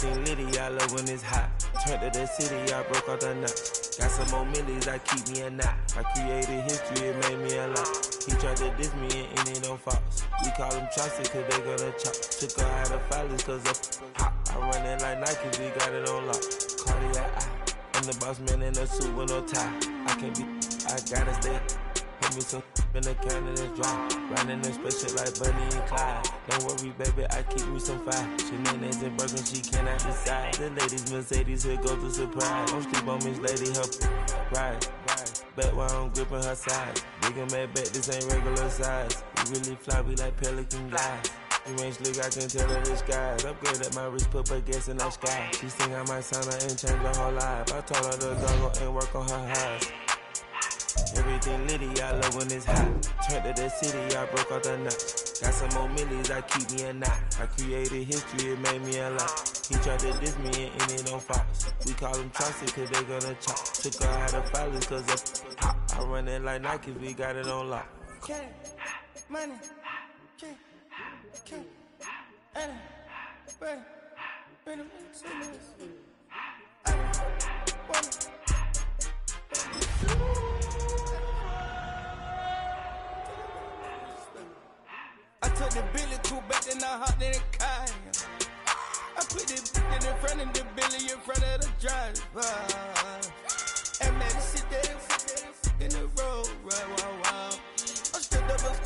Everything litty, I love when it's hot. Turned to the city, I broke out the knot. Got some more millies, I keep me a knot. I created history, it made me a lot. He tried to diss me and it don't false. We call them Chaucer cause they gonna chop. Took her out of filers cause of hot. I run it like Nike, we got it on lock. Cardiac eye. I'm the boss man in a suit with no tie. I can't be, I gotta stay. Put me some in the can of this dry. Riding in special like Bunny and Clyde. Don't worry, baby, I keep me some fire. Shenanigans and Birkin, she cannot decide. The ladies, Mercedes, here goes the surprise. Don't sleep on Miss Lady, help ride. Bet while I'm gripping her side. Big and mad bet, this ain't regular size. We really fly, we like pelican guys. You ain't slick, I can tell her the skies. Upgrade at my wrist, put her gas in the sky. She think I might sign her and change her whole life. I told her to go and work on her highs. Everything litty, I love when it's hot. Turned to the city, I broke out the knot. Got some more millies, I keep me a knot. I created history, it made me a lot. He tried to diss me and it don't false. We call them Chaucer cause they gonna chop. Took her out of filers cause of hot. I run it like Nike, we got it on lock. Cash, money, cash, I took the Billy cool back and I hopped in the car. I put the in front of the Billy in front of the driver. And man, sit there in the road, right, wow. I'm still double.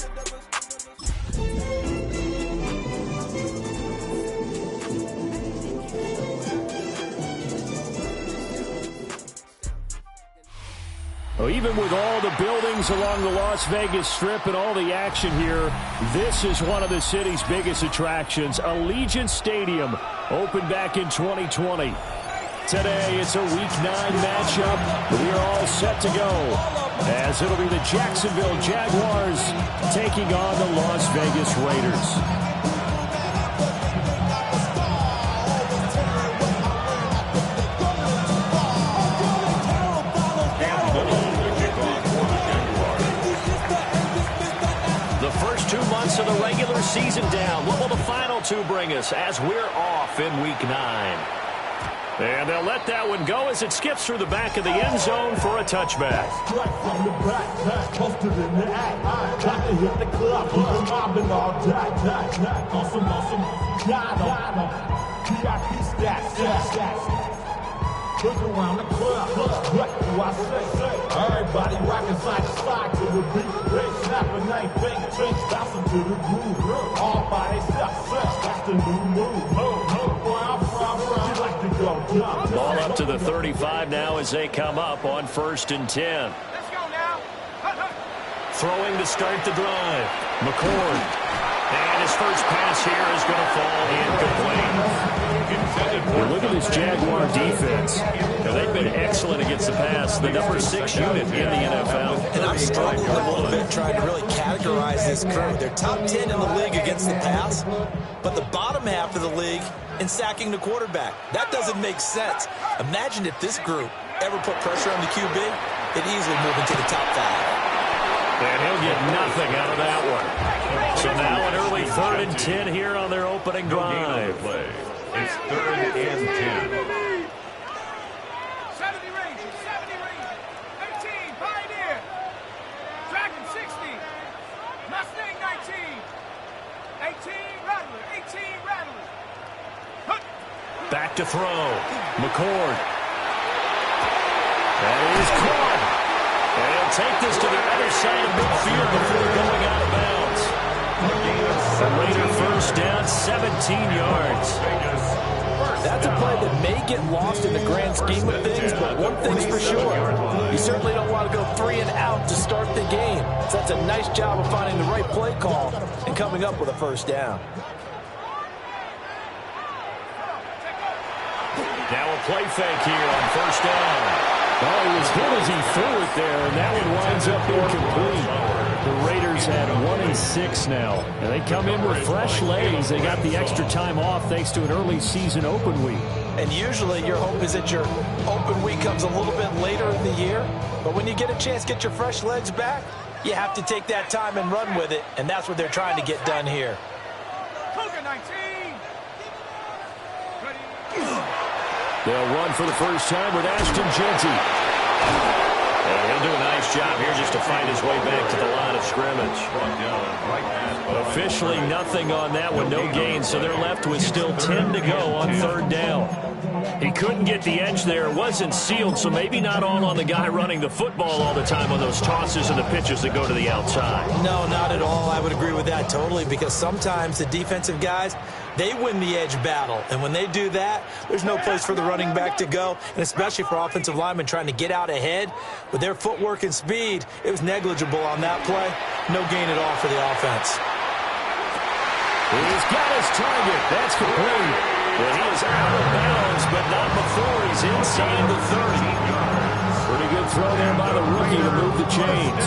Well, even with all the buildings along the Las Vegas Strip and all the action here, this is one of the city's biggest attractions. Allegiant Stadium opened back in 2020. Today, it's a Week 9 matchup. We are all set to go, as it'll be the Jacksonville Jaguars taking on the Las Vegas Raiders. Of the regular season down. What will the final two bring us as we're off in Week 9? And they'll let that one go as it skips through the back of the end zone for a touchback. Look around the club, what do I say? Everybody rockin' side to side to the beat. They snapping, they think, bouncing to the groove. All by themselves, that's the new move. Where I'm from, you like to go jump. Ball up to the 35 now as they come up on 1st and 10. Let's go now. Throwing to start the drive. McCord. And his first pass here is going to fall incomplete. Well, look at this Jaguar defense. Now, they've been excellent against the pass, the number 6 unit in the NFL. And I'm struggling a little bit trying to really categorize this crew. They're top 10 in the league against the pass, but the bottom half of the league in sacking the quarterback. That doesn't make sense. Imagine if this group ever put pressure on the QB, it'd easily move into the top 5. And he'll get nothing out of that one. So now an early 3rd and 10 here on their opening drive. It's 3rd and 10. 70 Rangers, 18, Pioneer, Dragon 60, Mustang 19, 18, Rattler. Back to throw. McCord. That is caught. And he'll take this to the other side of midfield before going out of bounds. The Raider first down, 17 yards. That's a play that may get lost in the grand scheme of things, but one thing's for sure. You certainly don't want to go 3 and out to start the game. So that's a nice job of finding the right play call and coming up with a first down. Now a play fake here on first down. Oh, he was hit as he threw it there, and that one winds up incomplete. The Raiders had 1-6 now. And they come in with fresh legs. They got the extra time off thanks to an early season open week. And usually your hope is that your open week comes a little bit later in the year. But when you get a chance to get your fresh legs back, you have to take that time and run with it. And that's what they're trying to get done here. Cougar 19. Ready. They'll run for the first time with Ashton Jeanty. He'll do a nice job here just to find his way back to the line of scrimmage. Officially nothing on that one, no gain, so they're left with still 10 to go on third down. He couldn't get the edge there. It wasn't sealed, so maybe not all on the guy running the football all the time on those tosses and the pitches that go to the outside. No, not at all. I would agree with that totally, because sometimes the defensive guys, they win the edge battle. And when they do that, there's no place for the running back to go, and especially for offensive linemen trying to get out ahead. With their footwork and speed, it was negligible on that play. No gain at all for the offense. He's got his target. That's complete. But he is out of bounds, but not before he's inside the 30. Pretty good throw there by the rookie to move the chains.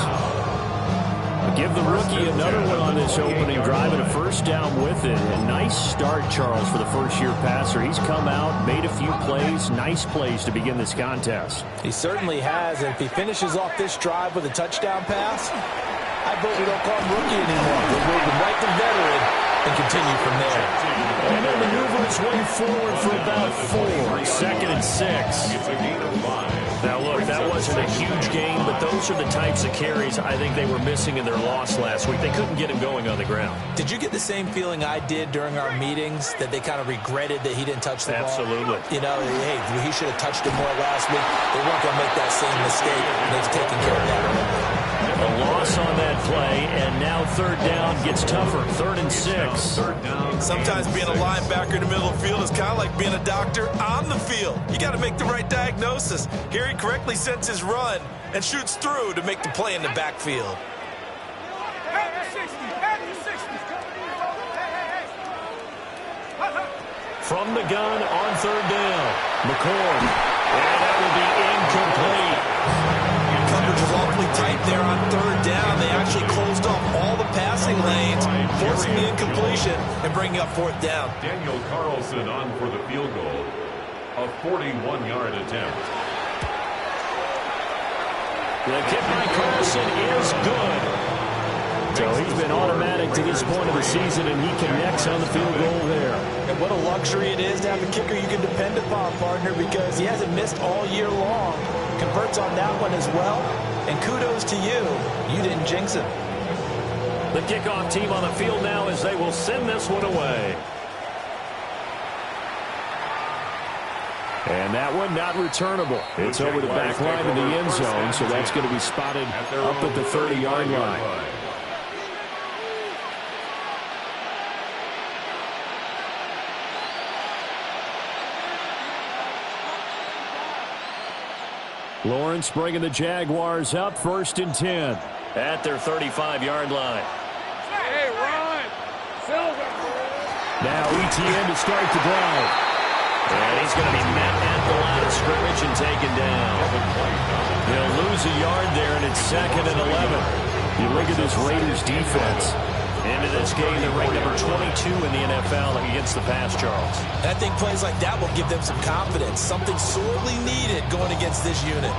Give the rookie another one on this opening drive and a first down with it. A nice start, Charles, for the first-year passer. He's come out, made a few plays, nice plays to begin this contest. He certainly has, and if he finishes off this drive with a touchdown pass, I vote we don't call him rookie anymore. We'll move him right to veteran and continue from there. And then maneuver his way forward for about 4, second and 6. Now, look, that wasn't a huge gain, but those are the types of carries I think they were missing in their loss last week. They couldn't get him going on the ground. Did you get the same feeling I did during our meetings, that they kind of regretted that he didn't touch the ball? Absolutely. You know, hey, he should have touched it more last week. They weren't going to make that same mistake, and they've taken care of that early. A loss on that play, and now third down gets tougher. 3rd and 6. Sometimes being a linebacker in the middle of the field is kind of like being a doctor on the field. You got to make the right diagnosis. Here he correctly sets his run and shoots through to make the play in the backfield. From the gun on third down, McCord. And that will be incomplete. Coverage was awfully tight there on third down. They actually closed off all the passing lanes, forcing the incompletion and bringing up fourth down. Daniel Carlson on for the field goal. A 41-yard attempt. The kick by Carlson is good. So he's been automatic to this point of the season, and he connects on the field goal there. And what a luxury it is to have a kicker you can depend upon, partner, because he hasn't missed all year long. Converts on that one as well. And kudos to you. You didn't jinx him. The kickoff team on the field now as they will send this one away. And that one not returnable. It's over the back line in the end zone, so that's going to be spotted up at the 30-yard line. Lawrence bringing the Jaguars up, 1st and 10 at their 35-yard line. Hey, Ron! Silver! Now ETN to start the drive. And he's going to be met at the line of scrimmage and taken down. They'll lose a yard there, and it's 2nd and 11. You look at this Raiders defense. Into this game, they're ranked number 22 in the NFL against the pass, Charles. And I think plays like that will give them some confidence, something sorely needed going against this unit.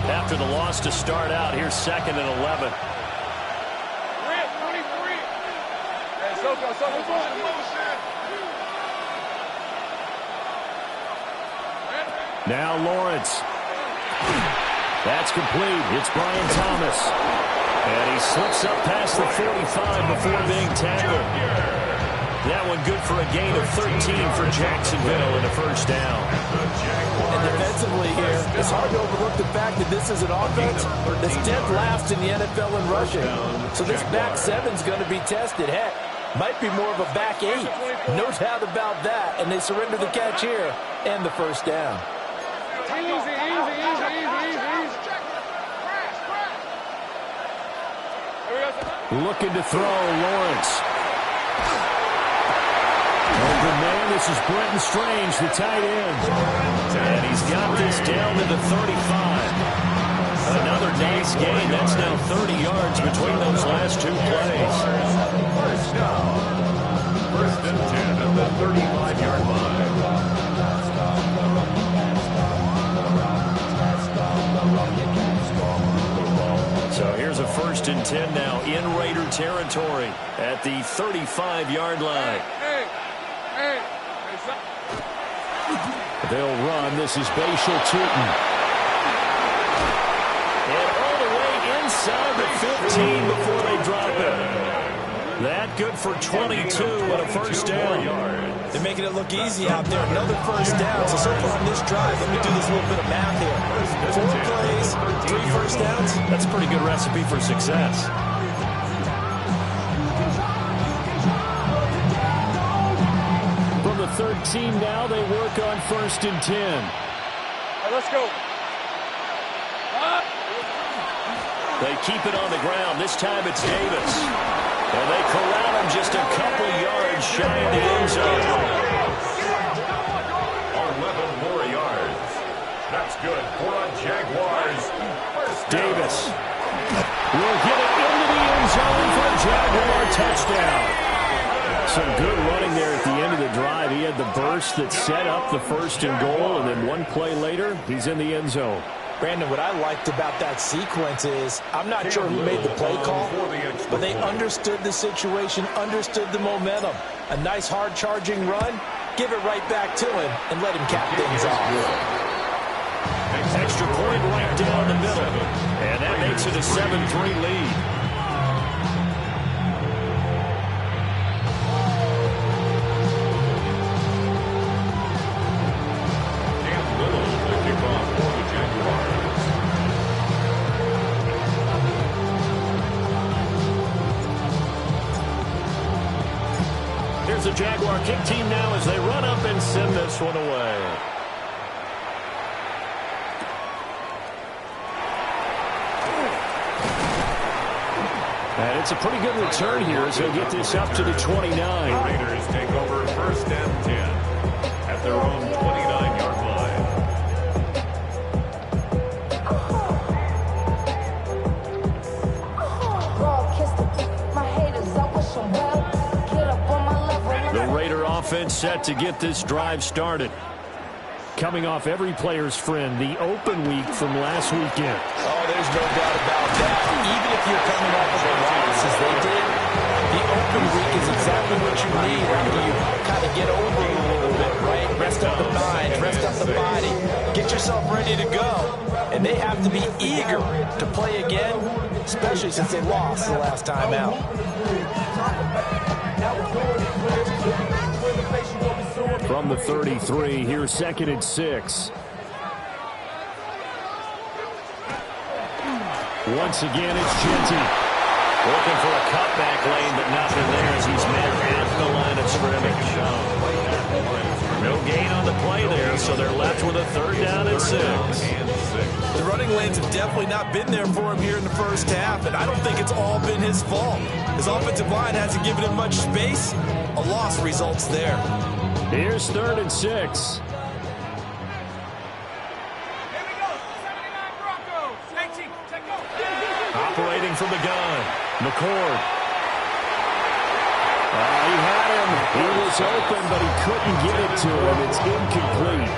After the loss to start out, here's 2nd and 11. 23. Hey, Soko. Now Lawrence. That's complete. It's Brian Thomas. And he slips up past the 45 before being tackled. That one good for a gain of 13 for Jacksonville and a first down. And defensively here, it's hard to overlook the fact that this is an offense that's dead last in the NFL in rushing. So this back seven's going to be tested. Heck, might be more of a back 8. No doubt about that. And they surrender the catch here and the first down. Easy. Looking to throw, Lawrence. Open man, this is Brenton Strange, the tight end. And he's got this down to the 35. Another nice gain. That's now 30 yards between those last two plays. First down. 1st and 10 at the 35-yard line. So here's a 1st and 10 now in Raider territory at the 35-yard line. Hey, They'll run. This is Bashal Tootin. And all the way inside the 15 before they drop it. That good for 22 and a first down. They're making it look easy out there. Another first down. So far on this drive, let me do this little bit of math here. 4 plays, 3 first downs. That's a pretty good recipe for success. From the 13 now, they work on 1st and 10. All right, let's go. They keep it on the ground. This time it's Davis. And they corral him just a couple yards shy of the end zone. 11 more yards. That's good for a Jaguars. Davis will get it into the end zone for a Jaguar touchdown. Some good running there at the end of the drive. He had the burst that set up the 1st and goal, and then one play later, he's in the end zone. Brandon, what I liked about that sequence is I'm not sure who made the play call, but they understood the situation, understood the momentum. A nice hard-charging run, give it right back to him, and let him cap things off. Extra point right down the middle, and that makes it a 7-3 lead. The Jaguar kick team now as they run up and send this one away. And it's a pretty good return here as they get this up to the 29. Raiders take over 1st and 10 at their own 29-yard line. The Raider offense set to get this drive started. Coming off every player's friend, the open week from last weekend. Oh, there's no doubt about that. Even if you're coming off of a loss as they did, the open week is exactly what you need after you kind of get over it a little bit, right? Rest up the mind, rest up the body, get yourself ready to go. And they have to be eager to play again, especially since they lost the last time out. From the 33, here's 2nd and 6. Once again, it's Genty. Looking for a cutback lane, but nothing there as he's met at the line of scrimmage. No gain on the play there, so they're left with a 3rd down and 6. The running lanes have definitely not been there for him here in the first half, and I don't think it's all been his fault. His offensive line hasn't given him much space. A loss results there. Here's 3rd and 6. Here we go. 79 Broncos. 18. Take go. Operating from the gun. McCord. He had him. He was open, but he couldn't get it to him. It's incomplete.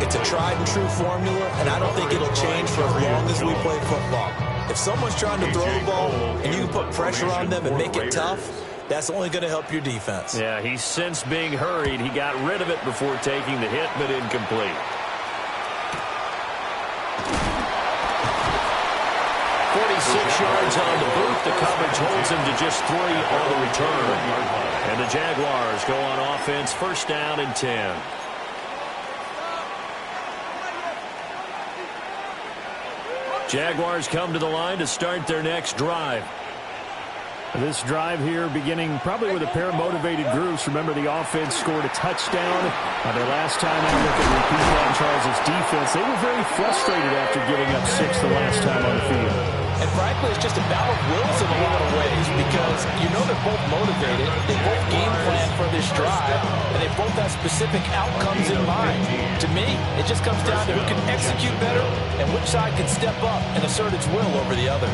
It's a tried-and-true formula, and I don't think it'll change for as long as we play football. If someone's trying to throw the ball and you can put pressure on them and make it tough, that's only going to help your defense. Yeah, he's since being hurried. He got rid of it before taking the hit, but incomplete. 46 yards on the boot. The coverage holds him to just 3 on the return. And the Jaguars go on offense, 1st down and 10. Jaguars come to the line to start their next drive. This drive here beginning probably with a pair of motivated groups. Remember, the offense scored a touchdown. Their last time out, look at repeat Ron Charles' defense. They were very frustrated after giving up 6 the last time on the field. And frankly, it's just a battle of wills in a lot of ways because you know they're both motivated. They both game plan for this drive, and they both have specific outcomes in mind. To me, it just comes down to who can execute better and which side can step up and assert its will over the other.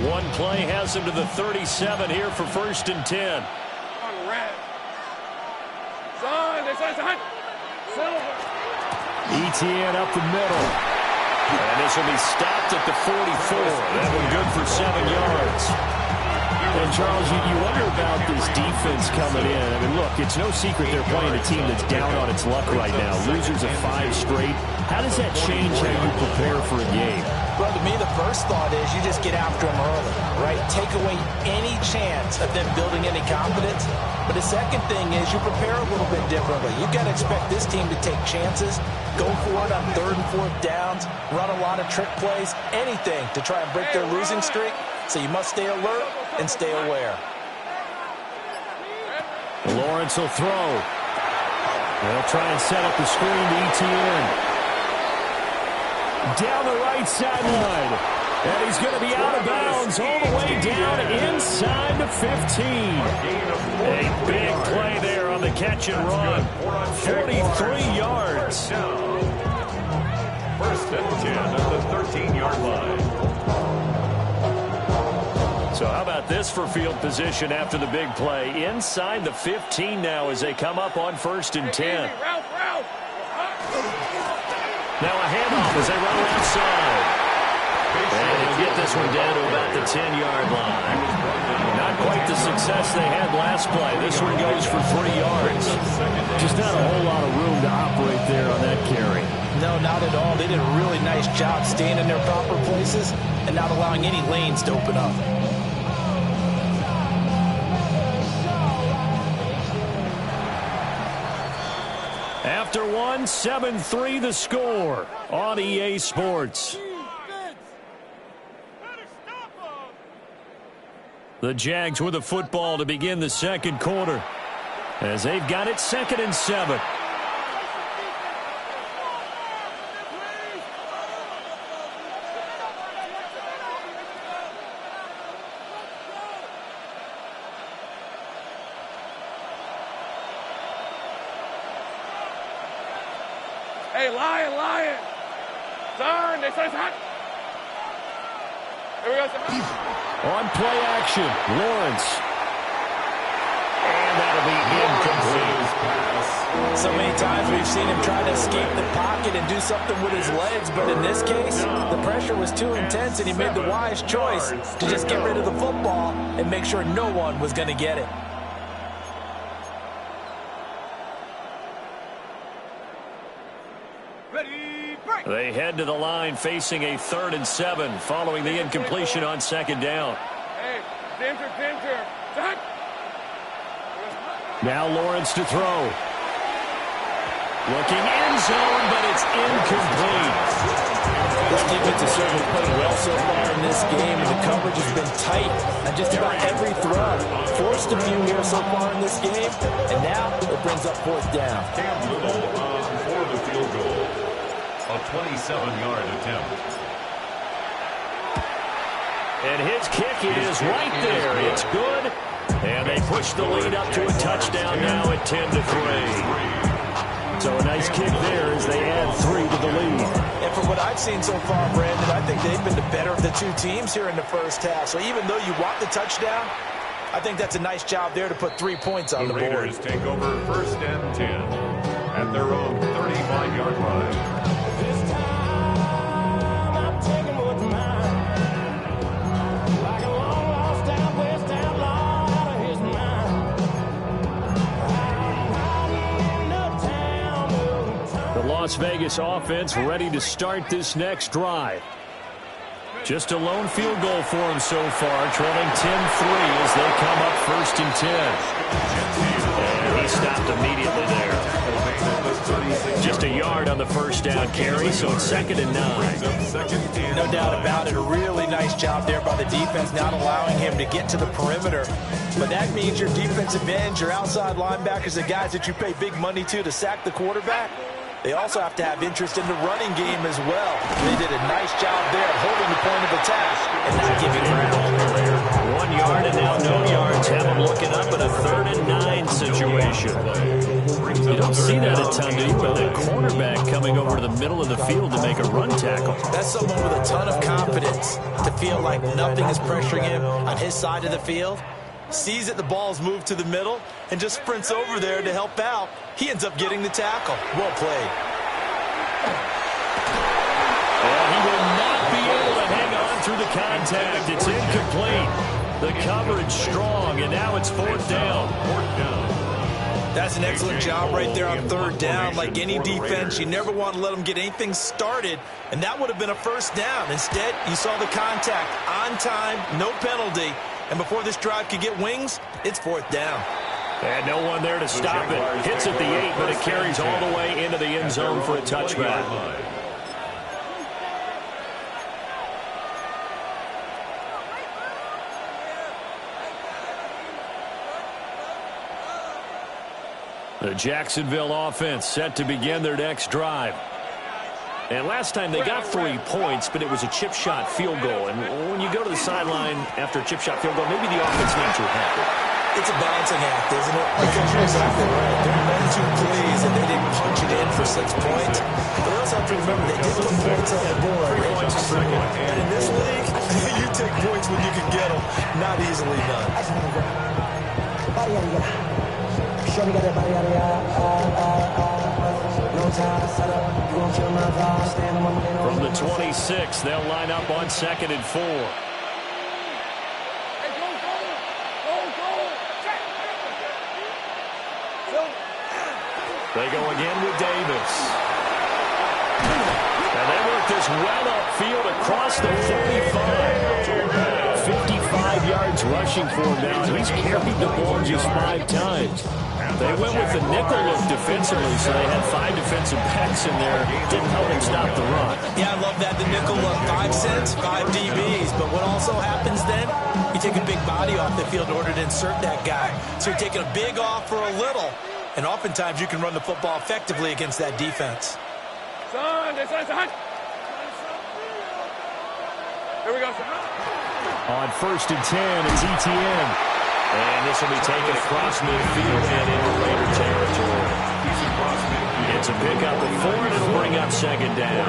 One play has him to the 37 here for 1st and 10. On red. Son, Silver. ETN up the middle. And this will be stopped at the 44. That one good for 7 yards. And, Charles, you wonder about this defense coming in. I mean, look, it's no secret they're playing a team that's down on its luck right now. Losers of 5 straight. How does that change how you prepare for a game? Well, to me, the first thought is you just get after them early, right? Take away any chance of them building any confidence. But the second thing is you prepare a little bit differently. You've got to expect this team to take chances, go for it on 3rd and 4th downs, run a lot of trick plays, anything to try and break their losing streak. So you must stay alert and stay aware. Lawrence will throw. They'll try and set up the screen to ETN. Down the right sideline. And he's going to be out of bounds all the way down inside the 15. A big play there on the catch and run. 43 yards. First and 10 at the 13-yard line. So how about this for field position after the big play? Inside the 15 now as they come up on 1st and 10. Now a handoff as they run outside. And he'll get this one down to about the 10-yard line. Not quite the success they had last play. This one goes for 3 yards. Just not a whole lot of room to operate there on that carry. No, not at all. They did a really nice job staying in their proper places and not allowing any lanes to open up. After 1, 7-3 the score on EA Sports. The Jags with the football to begin the second quarter as they've got it 2nd and 7. Hey, Lion. Turn. They say it's hot. Here we go. On play action, Lawrence. And that'll be incomplete. So many times we've seen him try to escape the pocket and do something with his legs, but in this case, the pressure was too intense and he made the wise choice to just get rid of the football and make sure no one was going to get it. They head to the line facing a 3rd and 7 following the incompletion on 2nd down. Hey, danger. Now Lawrence to throw. Looking end zone, but it's incomplete. This defense has certainly played well so far in this game, and the coverage has been tight on just about every throw. Forced a few here so far in this game, and now it brings up 4th down. Cam Little for the field goal. A 27-yard attempt. And his kick is right there. It's good. And they push the lead up to a touchdown now at 10-3. So a nice kick there as they add 3 to the lead. And from what I've seen so far, Brandon, I think they've been the better of the two teams here in the first half. So even though you want the touchdown, I think that's a nice job there to put 3 points on the board. The Raiders take over 1st and 10 at their own 35-yard line. Las Vegas offense ready to start this next drive. Just a lone field goal for him so far, trailing 10-3 as they come up 1st and 10. And he stopped immediately there. Just a yard on the 1st down carry, so it's 2nd and 9. No doubt about it. A really nice job there by the defense, not allowing him to get to the perimeter. But that means your defensive ends, your outside linebackers, the guys that you pay big money to sack the quarterback, they also have to have interest in the running game as well. They did a nice job there of holding the point of attack and not giving ground. 1 yard and now no yards. Have them looking up in a 3rd and 9 situation. You don't see that a ton, do you? With the cornerback coming over to the middle of the field to make a run tackle. That's someone with a ton of confidence to feel like nothing is pressuring him on his side of the field. Sees that the ball's moved to the middle and just sprints over there to help out. He ends up getting the tackle. Well played. And he will not be able to hang on through the contact. It's incomplete. The coverage strong, and now it's fourth down. That's an excellent job right there on third down. Like any defense, you never want to let them get anything started, and that would have been a first down. Instead, you saw the contact on time, no penalty, and before this drive could get wings, it's fourth down. And no one there to stop it. Hits at the 8, but it carries all the way into the end zone for a touchback. The Jacksonville offense set to begin their next drive. And last time they got 3 points, but it was a chip shot field goal. And when you go to the sideline after a chip shot field goal, maybe the offense not too happy. It's a balancing act, isn't it? Because you're exactly right. They're none too pleased that they didn't punch it in for 6 points. But they also have to remember they did put points on the board. And in this league, you take points when you can get them. Not easily done. From the 26, they'll line up on 2nd and 4. They go again with Davis. And they work this well upfield across the 35. 55 yards rushing for him now. He's carried the ball just 5 times. They went with the nickel look defensively, so they had 5 defensive backs in there. Didn't help them stop the run. Yeah, I love that, the nickel look. 5 cents, 5 DBs. But what also happens then, you take a big body off the field in order to insert that guy. So you're taking a big off for a little. And oftentimes you can run the football effectively against that defense. Here we go. On 1st and 10, it's ETN. And this will be taken across midfield and into Raider territory. It's a pickup of 4, and it'll bring up 2nd down.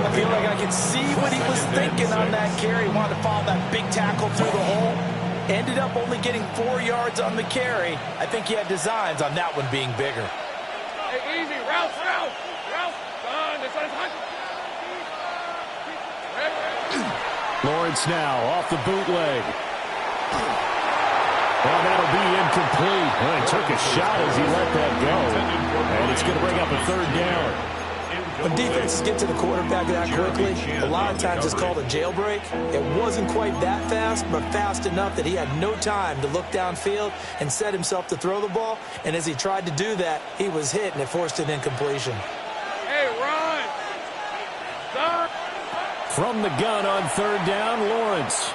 I feel like I can see what he was thinking on that carry. He wanted to follow that big tackle through the hole. Ended up only getting 4 yards on the carry. I think he had designs on that one being bigger. Hey, easy. Ralph. Lawrence now off the bootleg. Well, that'll be incomplete. Well, he took a shot as he let that go. And it's going to bring up a 3rd down. When defenses get to the quarterback that quickly, a lot of times it's called a jailbreak. It wasn't quite that fast, but fast enough that he had no time to look downfield and set himself to throw the ball. And as he tried to do that, he was hit, and it forced an incompletion. Hey, run! Stop! From the gun on 3rd down, Lawrence.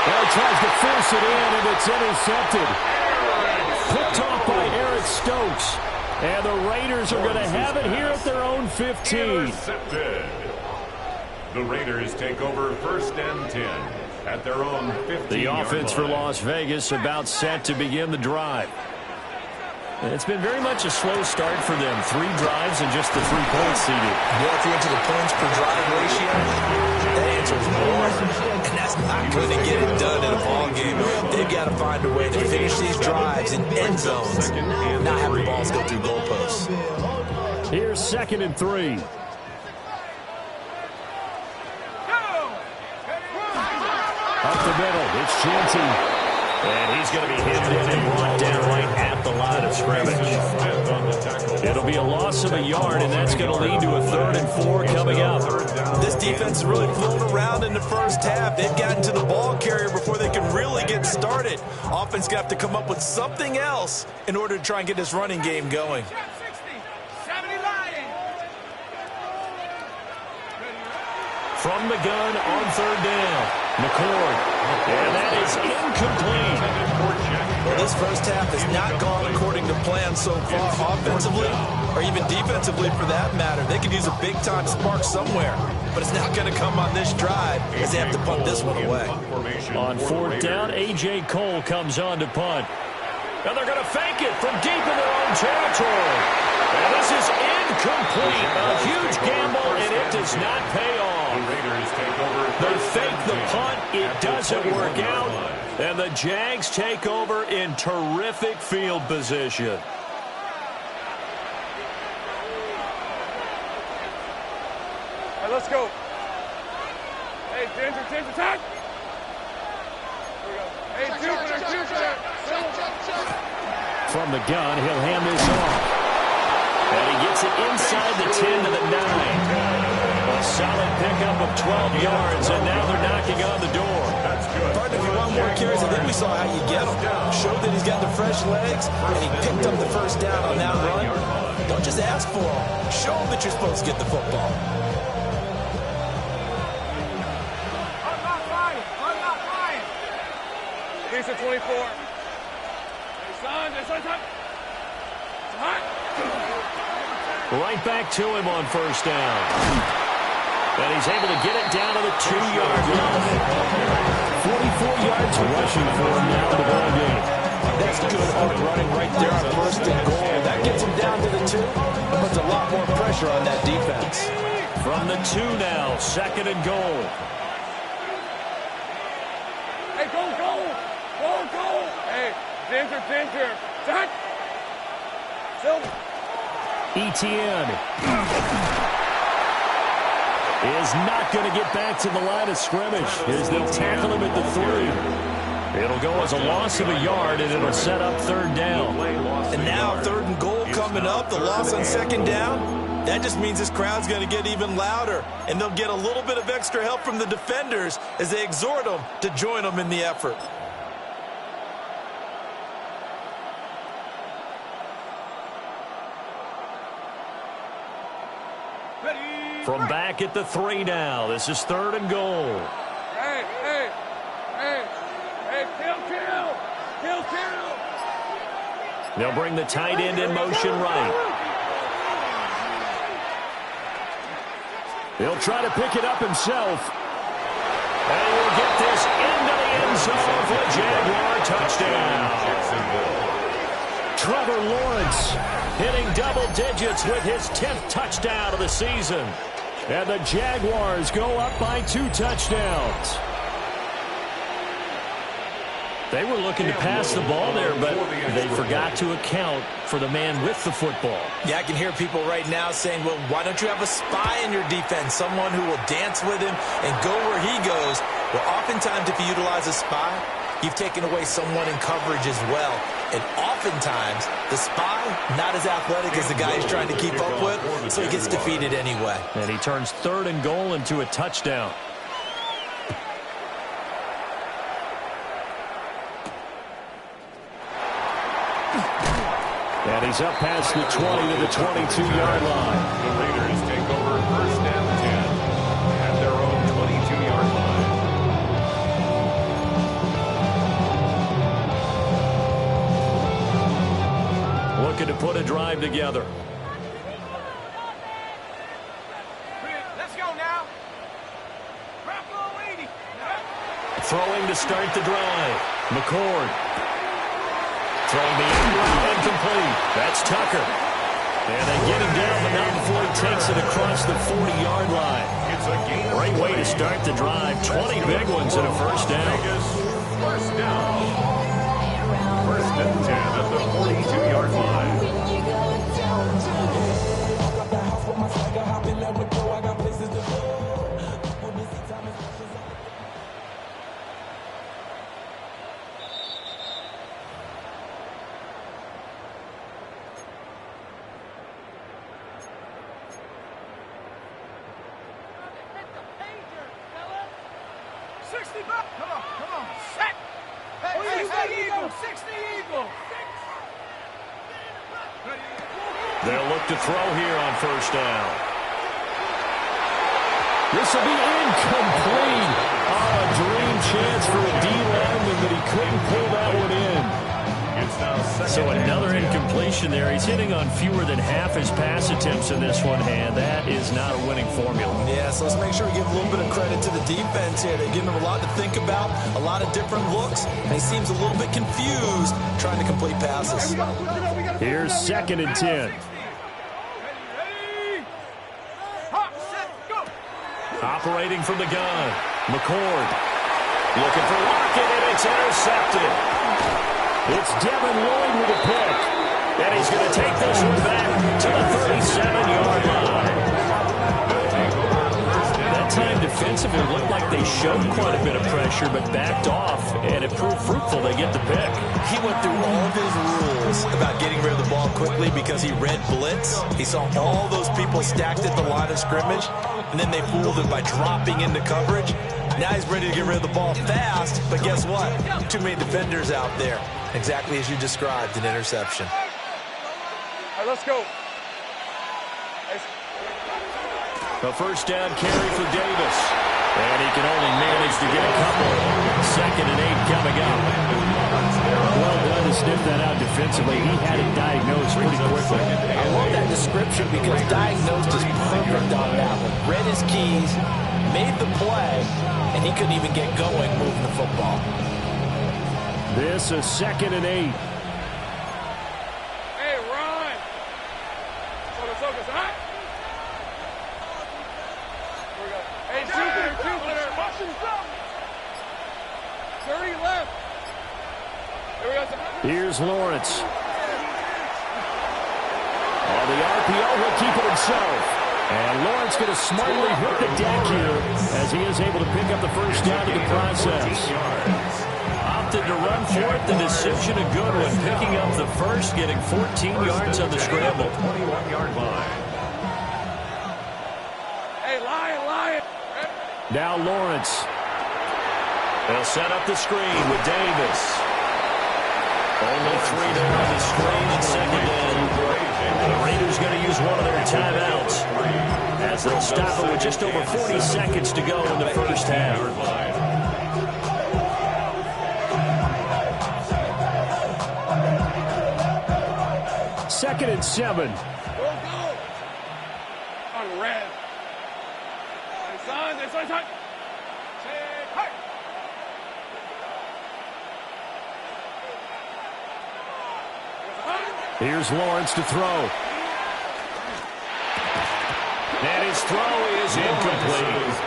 Well, he tries to force it in, and it's intercepted. Picked off by Eric Stokes. And the Raiders are going to have it here at their own 15. Intercepted. The Raiders take over 1st and 10 at their own 15. The offense for Las Vegas about set to begin the drive. It's been very much a slow start for them. 3 drives and just the 3 points seeded. Yeah, if you're into the points per drive ratio, that answer is more. And that's not going to get it done in a ball game. They've got to find a way to finish these drives in end zones, not have the balls go through goalposts. Here's 2nd and 3. Up the middle, it's Chanty. And he's going to be hemmed in and brought down right at the line of scrimmage. It'll be a loss of a yard, and that's going to lead to a 3rd and 4 coming up. This defense is really flown around in the first half. They've gotten to the ball carrier before they can really get started. Offense going to have to come up with something else in order to try and get this running game going. From the gun on 3rd down, McCord. And that is incomplete. Well, this first half has not gone according to plan so far, offensively or even defensively for that matter. They could use a big-time spark somewhere, but it's not going to come on this drive as they have to punt this one away. On 4th down, A.J. Cole comes on to punt. And they're going to fake it from deep in their own territory. And this is incomplete. A huge gamble, and it does not pay off. They fake the punt. It doesn't work out. And the Jags take over in terrific field position. All right, let's go. Hey, Ginger, attack. Hey, Jupiter. From the gun, he'll hand this off. And he gets it inside the 10 to the 9. A solid pickup of 12 yards, and now they're knocking on the door. That's good. Partner, if you want more carries, I think we saw how you get them. Showed that he's got the fresh legs, and he picked up the first down on that run. Don't just ask for them. Show them that you're supposed to get the football. Piece of 24. Hey, son. Right back to him on first down. And he's able to get it down to the 2-yard line. 44 yards rushing for him now in the ball game. That's good hard running right there on first and goal. That gets him down to the 2. That puts a lot more pressure on that defense. From the 2 now, 2nd and goal. Hey, go. Hey, Ginger. Shot. Silver. Etienne is not going to get back to the line of scrimmage as they'll tackle him at the 3. It'll go as a loss of a yard, and it'll set up 3rd down. And now 3rd and goal coming up, the loss on 2nd down. That just means this crowd's going to get even louder, and they'll get a little bit of extra help from the defenders as they exhort them to join them in the effort. From back at the 3 now, this is 3rd and goal. Hey, kill. They'll bring the tight end in motion right. He'll try to pick it up himself. And he'll get this into the end zone for a Jaguar touchdown. Trevor Lawrence hitting double digits with his 10th touchdown of the season. And the Jaguars go up by 2 touchdowns. They were looking to pass the ball there, but they forgot to account for the man with the football. Yeah, I can hear people right now saying, well, why don't you have a spy in your defense, someone who will dance with him and go where he goes? Well, oftentimes if you utilize a spy, you've taken away someone in coverage as well. And oftentimes, the spy, not as athletic as the guy he's trying to keep up with, so he gets defeated anyway. And he turns 3rd and goal into a touchdown. And he's up past the 20 to the 22-yard line. The Raiders take over 1st and 10 at their own 22-yard line. Looking to put a drive together. Let's go now. Throwing to start the drive. McCord. Throwing the incomplete. That's Tucker. And they get him down, but not before he takes it across the 40-yard line. It's a gain. Great way to start the drive. 20 big ones and a first down. First down. 1st and 10 at the 42-yard line. They'll look to throw here on first down. This will be incomplete. Oh, a dream chance for a D lineman, but he couldn't pull that one in. It's now 2nd So another and 10. incompletion there. He's hitting on fewer than half his pass attempts in this one, and that is not a winning formula. Yeah, so let's make sure we give a little bit of credit to the defense here. They're giving him a lot to think about, a lot of different looks, and he seems a little bit confused trying to complete passes. Here's 2nd and 10. Operating from the gun, McCord looking for Lockett, and it's intercepted. It's Devin Lloyd with a pick, and he's going to take this one back to the 37-yard line. That time defensively looked like they showed quite a bit of pressure, but backed off, and it proved fruitful. They get the pick. He went through all of his rules about getting rid of the ball quickly because he read blitz. He saw all those people stacked at the line of scrimmage, and then they fooled him by dropping into coverage. Now he's ready to get rid of the ball fast, but guess what? Too many defenders out there. Exactly as you described, an interception. All right, let's go. A first down carry for Davis. And he can only manage to get a couple. 2nd and 8 coming up. Well done to sniff that out defensively. He had it diagnosed pretty quickly. I love that description because diagnosed is perfect on that one. Read his keys, made the play, and he couldn't even get going moving the football. This is 2nd and 8. Hey, Ron. Focus, all right? Here we go. Hey, Jupiter. 30 left. Here we go. Here's Lawrence. On the RPO, he'll keep it himself. And Lawrence going to smartly hit the deck here as he is able to pick up the first down in the process. Opted to run for it. The decision a good one. Picking up the first, getting 14 yards on the scramble. 21-yard line. Hey, Lion. Now Lawrence. They'll set up the screen with Davis. Only 3 there on the screen and 2nd in. The Raiders going to use one of their timeouts as they'll stop it with just over 40 seconds to go in the first half. 2nd and 7. Go. On red. Son. Hey. Here's Lawrence to throw. And his throw is incomplete.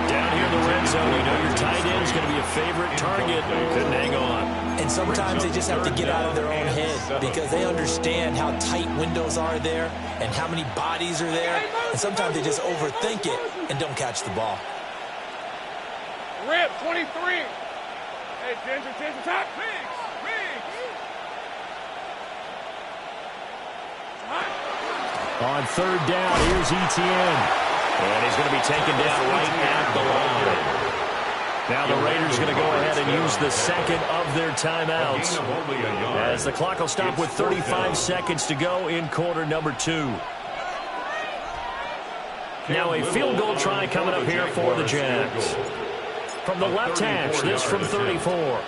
Down here in the red zone, you know your tight end is going to be a favorite target. Couldn't hang on. And sometimes they just have to get out of their own head because they understand how tight windows are there and how many bodies are there. And sometimes they just overthink it and don't catch the ball. Rip, 23. Hey, Ginger, top. Pigs. On 3rd down, here's Etienne. And he's going to be taken down right at the line. Now the Raiders going to go ahead and use the 2nd of their timeouts as the clock will stop with 35 seconds to go in quarter number 2. Now a field goal try coming up here for the Jags. From the left hash, this from 34.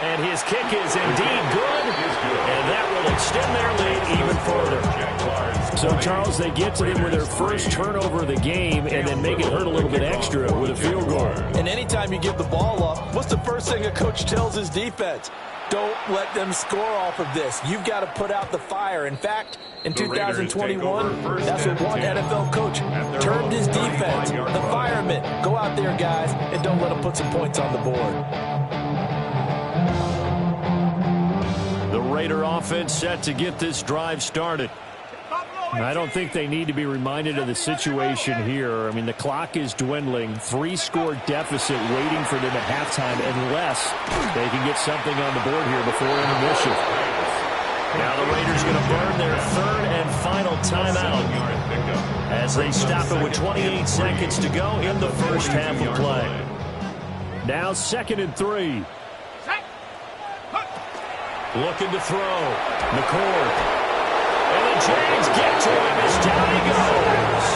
And his kick is indeed good, and that will extend their lead even further. So, Charles, they get to them with their first turnover of the game and then make it hurt a little bit extra with a field goal. And anytime you give the ball up, what's the first thing a coach tells his defense? Don't let them score off of this. You've got to put out the fire. In fact, in 2021, that's what one NFL coach termed his defense. The firemen. Go out there, guys, and don't let them put some points on the board. The Raider offense set to get this drive started. I don't think they need to be reminded of the situation here. I mean, the clock is dwindling. 3-score deficit waiting for them at halftime unless they can get something on the board here before intermission. Now the Raiders going to burn their 3rd and final timeout as they stop it with 28 seconds to go in the first half of play. Now 2nd and 3. Looking to throw. McCord. And the Jags get to him as down he goes.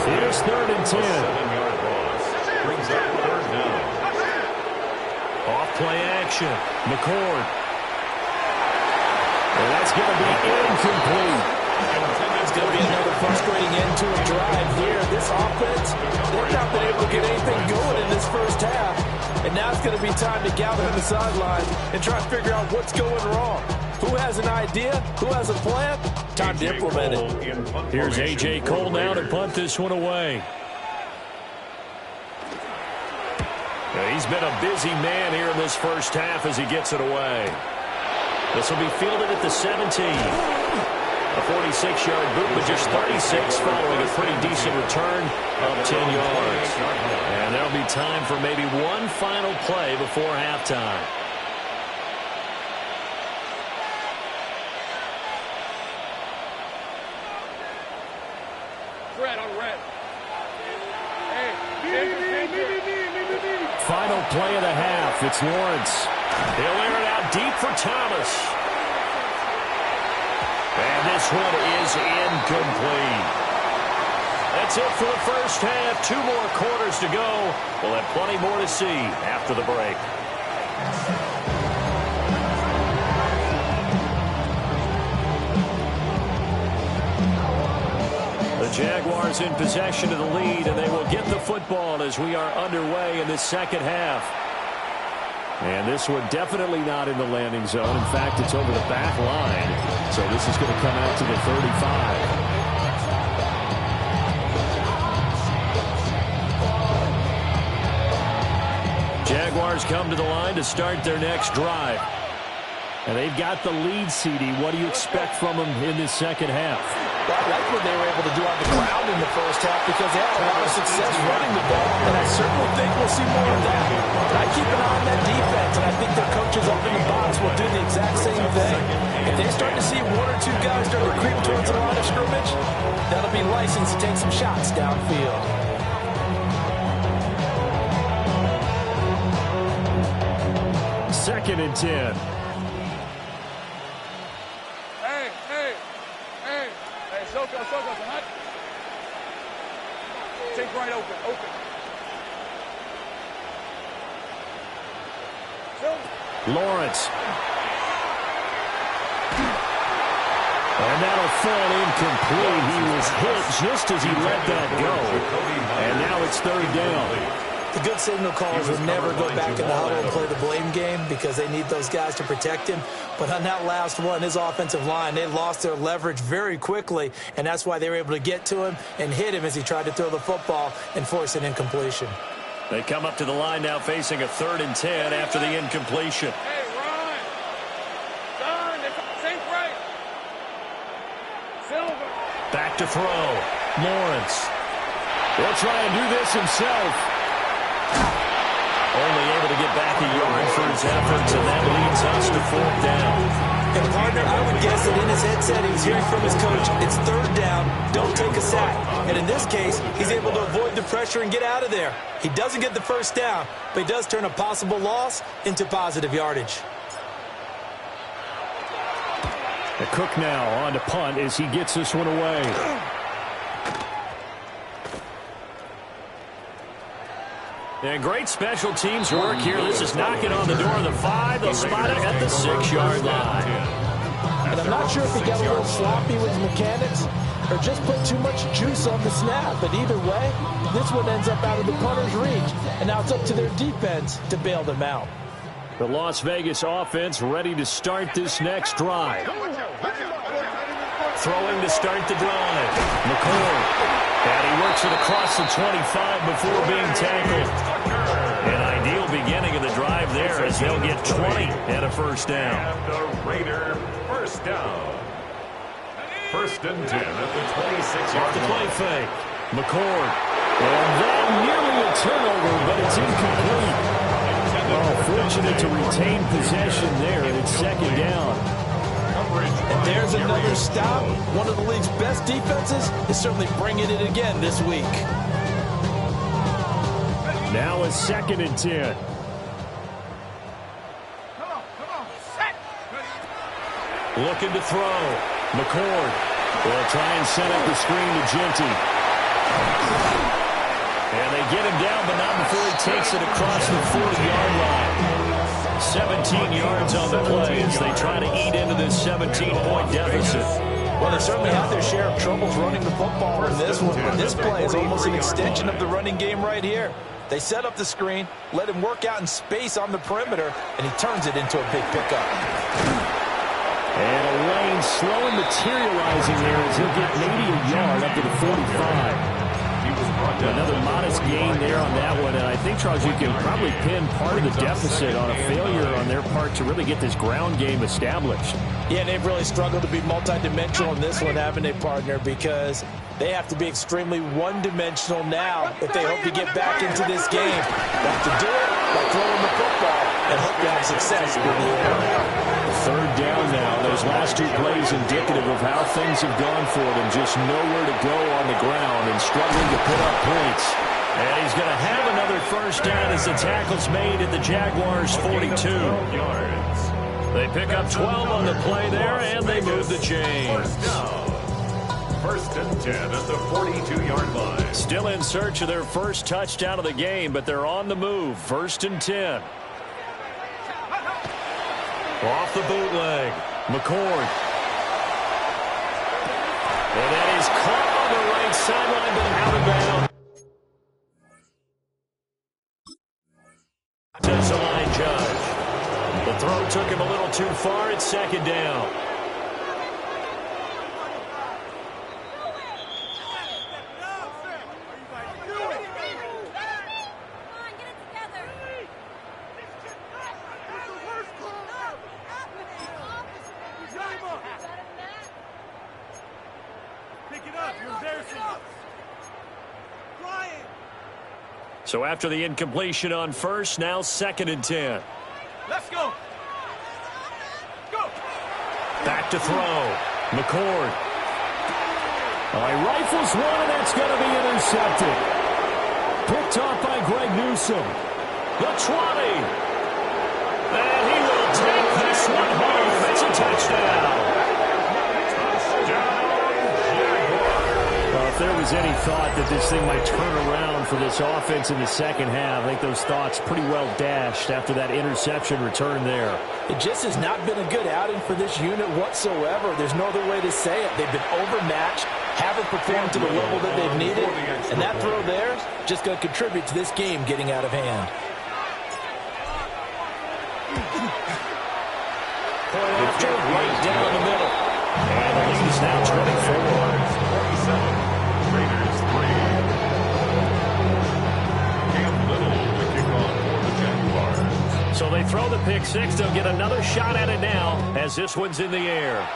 Here's 3rd and 10. Brings up 3rd down. Off play action. McCord. And that's going to be incomplete. It's going to be another frustrating end to a drive here. This offense, they've not been able to get anything going in this first half. And now it's going to be time to gather on the sideline and try to figure out what's going wrong. Who has an idea? Who has a plan? Time to implement it. Here's A.J. Cole now to punt this one away. He's been a busy man here in this first half as he gets it away. This will be fielded at the 17. A 46-yard boot, but just 36 following a pretty decent return of 10 yards. And there'll be time for maybe one final play before halftime. Red on red. Final play of the half. It's Lawrence. He'll air it out deep for Thomas. And this one is incomplete. That's it for the first half. 2 more quarters to go. We'll have plenty more to see after the break. The Jaguars in possession of the lead, and they will get the football as we are underway in this second half. And this one definitely not in the landing zone. In fact, it's over the back line. So this is going to come out to the 35. Jaguars come to the line to start their next drive. And they've got the lead, CD. What do you expect from them in this second half? Well, I like what they were able to do on the ground in the first half because they had a lot of success running the ball, and I certainly think we'll see more of that. But I keep an eye on that defense, and I think their coaches up in the box will do the exact same thing. If they start to see 1 or 2 guys start to creep towards the line of scrimmage, that'll be license to take some shots downfield. Second and 10. Soko, hot. Take right open. Lawrence. And that'll fall incomplete. He was hit just as he let that go. And now it's 3rd down. The good signal callers will never go back in the huddle and play the blame game because they need those guys to protect him. But on that last one, his offensive line, they lost their leverage very quickly, and that's why they were able to get to him and hit him as he tried to throw the football and force an incompletion. They come up to the line now facing a 3rd and 10 after the incompletion. Hey, run. Turn. Think right. Silver. Back to throw. Lawrence. He'll try and do this himself. Only able to get back a yard for his efforts, and that leads us to 4th down. And partner, I would guess that in his headset he was hearing from his coach, it's 3rd down, don't take a sack. And in this case, he's able to avoid the pressure and get out of there. He doesn't get the 1st down, but he does turn a possible loss into positive yardage. The Cook now on to punt as he gets this one away. And great special teams work here. This is knocking on the door of the 5. They'll spot it at the 6-yard line. And I'm not sure if he got a little sloppy with his mechanics or just put too much juice on the snap. But either way, this one ends up out of the punter's reach. And now it's up to their defense to bail them out. The Las Vegas offense ready to start this next drive. Throwing to start the drive. McCord. And he works it across the 25 before being tackled. An ideal beginning of the drive there as they'll get 20 and a 1st down. And the Raider 1st down. 1st and 10 at the 26-yard Off the play fake. McCord. And that nearly a turnover, but it's incomplete. Oh, fortunate to retain possession there, and it's 2nd down. And there's another stop. One of the league's best defenses is certainly bringing it again this week. Now a 2nd and 10. Looking to throw. McCord will try and set up the screen to Genty. And they get him down, but not before he takes it across the 40-yard line. 17 yards on the play as they try to eat into this 17-point deficit. Well, they certainly had their share of troubles running the football in this one, but this play is almost an extension of the running game right here. They set up the screen, let him work out in space on the perimeter, and he turns it into a big pickup. And a lane slow and materializing there as he'll get maybe a yard up to the 45. Another modest gain there on that one, and I think, Charles, you can probably pin part of the deficit on a failure on their part to really get this ground game established. Yeah, and they've really struggled to be multidimensional in this one, haven't they, partner? Because they have to be extremely one-dimensional now if they hope to get back into this game. They have to do it by throwing the football and hope to have success in the air. Third down now. Those last two plays indicative of how things have gone for them. Just nowhere to go on the ground and struggling to put up points. And he's going to have another first down as the tackle's made at the Jaguars' 42. They pick up 12 on the play there, and they move the chains. First and 10 at the 42-yard line. Still in search of their first touchdown of the game, but they're on the move. First and 10. Off the bootleg. McCord. And that is caught on the right sideline, but out of bounds. Does the line judge. The throw took him a little too far. It's second down. So after the incompletion on first, now second and 10. Let's go. Go. Back to throw. McCord. Rifles one, and that's going to be intercepted. Picked off by Greg Newsome. The 20. And he will take this one home. It's a touchdown. If there was any thought that this thing might turn around for this offense in the second half, I think those thoughts pretty well dashed after that interception return there. It just has not been a good outing for this unit whatsoever. There's no other way to say it. They've been overmatched, haven't performed to the level that they've needed, and that throw there is just going to contribute to this game getting out of hand. Point after, right down the middle. And the lead is now 24. 47. Raiders 3. Cam Little the kickoff for the Jaguars. So they throw the pick six. They'll get another shot at it now as this one's in the air.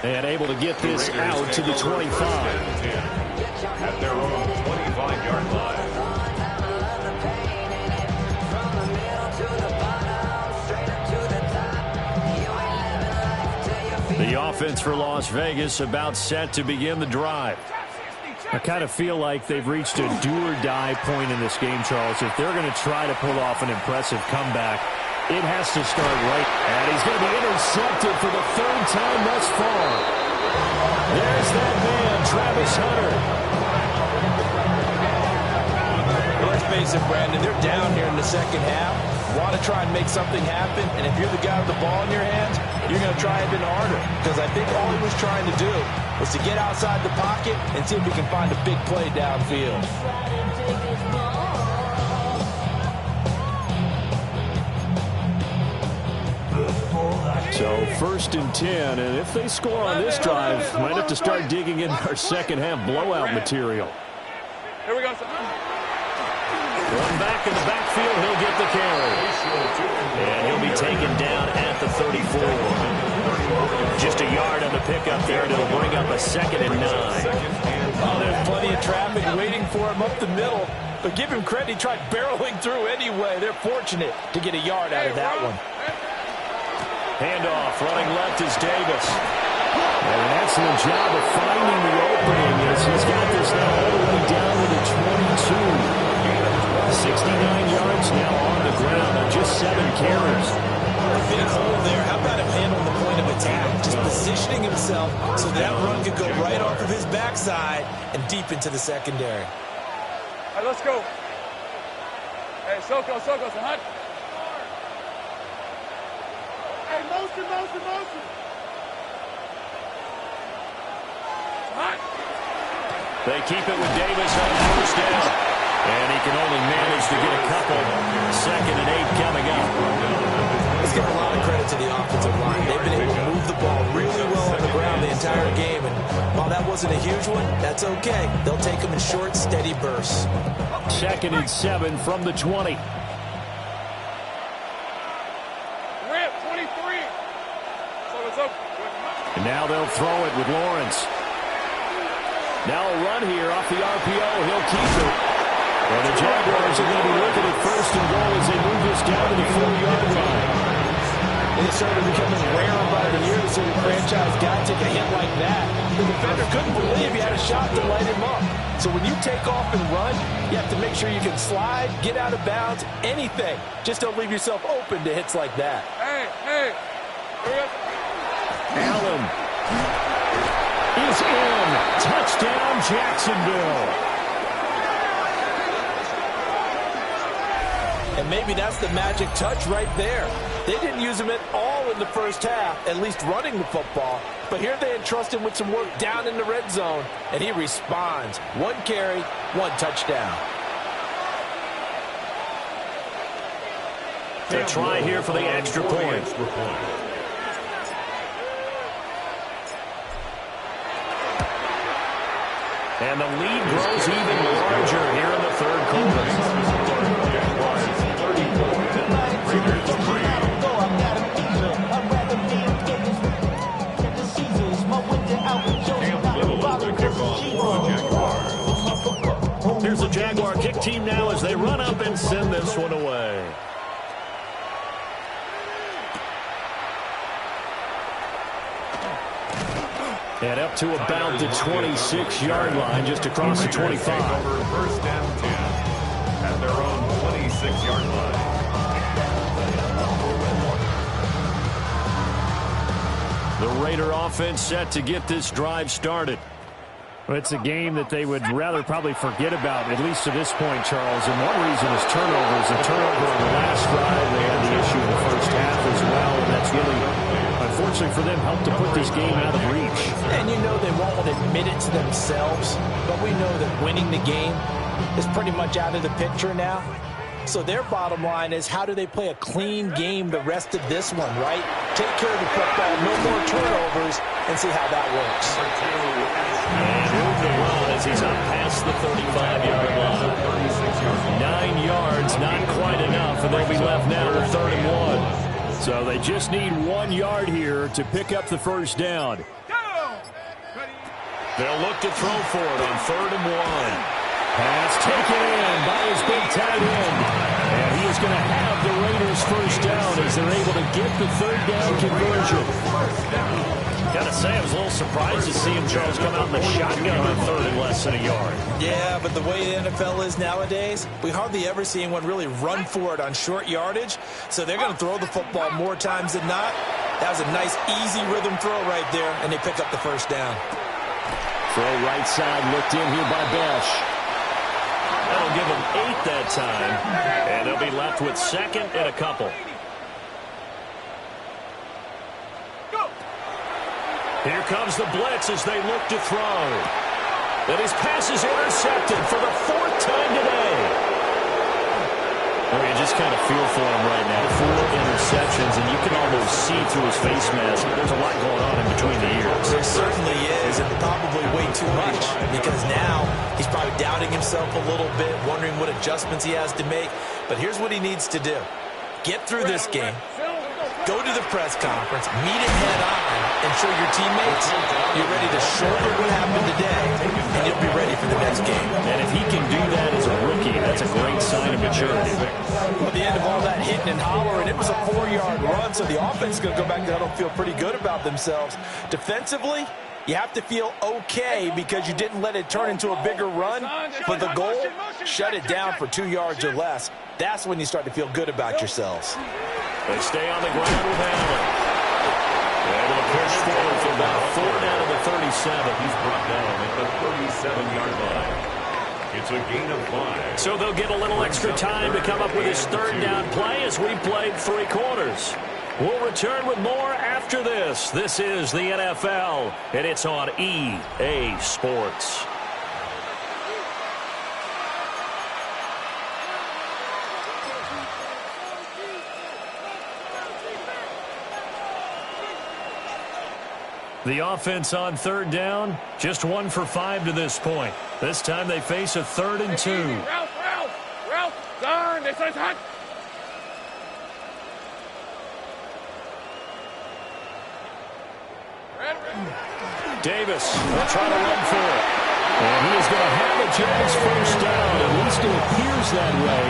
And able to get this out to the 25. At their own 25-yard line. The offense for Las Vegas about set to begin the drive. I kind of feel like they've reached a do-or-die point in this game, Charles. If they're going to try to pull off an impressive comeback, it has to start right. And he's going to be intercepted for the third time thus far. There's that man, Travis Hunter. Let's face it, Brandon, they're down here in the second half. Want to try and make something happen, and if you're the guy with the ball in your hands, you're going to try even harder, because I think all he was trying to do was to get outside the pocket and see if he can find a big play downfield. So first and 10, and if they score on this drive, might have to start digging in our second half blowout material. Here we go, son. One back in the backfield, he'll get the carry. And he'll be taken down at the 34. Just a yard on the pickup there, and it'll bring up a 2nd and 9. Oh, there's plenty of traffic waiting for him up the middle. But give him credit, he tried barreling through anyway. They're fortunate to get a yard out of that one. Handoff, running left is Davis. And an excellent job of finding the opening as he's got this now all the way down to the 22. 69 yards now on the ground on just 7 carries. Big hole there. How about him handling the point of attack? Just positioning himself so that run could go right off of his backside and deep into the secondary. All right, let's go. Hey, Soko, son. Hey, motion. They keep it with Davis on first down. And he can only manage to get a couple. 2nd and 8 coming up. This Let's give a lot of credit to the offensive line. They've been able to move the ball really well on the ground the entire game. And while that wasn't a huge one, that's okay. They'll take them in short, steady bursts. 2nd and 7 from the 20. Rip, 23. So it's up. And now they'll throw it with Lawrence. Now a run here off the RPO. He'll keep it. And the Jaguars are going to be looking at 1st and goal as they move this down to the 4-yard line. It started becoming rarer by the year to see the franchise guy take a hit like that. The defender couldn't believe he had a shot to light him up. So when you take off and run, you have to make sure you can slide, get out of bounds, anything. Just don't leave yourself open to hits like that. Hey. Allen is in. Touchdown, Jacksonville. And maybe that's the magic touch right there. They didn't use him at all in the first half, at least running the football. But here they entrust him with some work down in the red zone, and he responds. 1 carry, 1 touchdown. They'll try here for the extra point. And the lead grows even larger here in the 3rd quarter. Here's the Jaguar kick team now as they run up and send this one away. And up to about the 26-yard line, just across the 25. 1st and 10 at their own 26-yard line. The Raider offense set to get this drive started. Well, it's a game that they would rather probably forget about, at least to this point, Charles. And one reason is turnovers. A turnover on the last drive. They had the issue in the first half as well. And that's really, unfortunately for them, helped to put this game out of reach. And you know they won't admit it to themselves, but we know that winning the game is pretty much out of the picture now. So their bottom line is, how do they play a clean game the rest of this one, right? Take care of the football, no more turnovers, and see how that works. And move the run as he's up past the 35-yard line. 9 yards, not quite enough, and they'll be left now to 3rd and 1. So they just need 1 yard here to pick up the 1st down. They'll look to throw for it on 3rd and 1. Pass taken in by his big tight end. And he is going to have the Raiders 1st down as they're able to get the 3rd down conversion. Got to say, I was a little surprised to see him, Charles, come out in the shotgun on 3rd and less than a yard. Yeah, but the way the NFL is nowadays, we hardly ever see anyone really run for it on short yardage. So they're going to throw the football more times than not. That was a nice, easy rhythm throw right there, and they pick up the 1st down. Throw right side looked in here by Besh. That'll give them 8 that time, and they'll be left with 2nd and a couple. Here comes the blitz as they look to throw. And his pass is intercepted for the 4th time today. Oh, you just kind of feel for him right now. 4 interceptions, and you can almost see through his face mask. There's a lot going on in between the ears. There certainly is, and probably way too much, because now he's probably doubting himself a little bit, wondering what adjustments he has to make. But here's what he needs to do. Get through this game, go to the press conference, meet it head on, and show your teammates you're ready to shoulder what happened today, and you'll be ready for the next game. And if he can do that as a rookie, that's a great sign of maturity. At the end of all that hitting and hollering, it was a 4-yard run, so the offense is going to go back there and feel pretty good about themselves. Defensively, you have to feel okay because you didn't let it turn into a bigger run, but the goal, shut it down for 2 yards or less. That's when you start to feel good about yourselves. They stay on the ground with Allen. They're able to push forward for about 4 down to the 37. He's brought down at the 37-yard line. It's a gain of 5. So they'll get a little extra time to come up with his 3rd down play as we played 3 quarters. We'll return with more after this. This is the NFL, and it's on EA Sports. The offense on third down, just 1 for 5 to this point. This time they face a 3rd and 2. Ralph, turn, they say hot. Davis will try to run for it. And he is going to have a Jags first down. At least it appears that way.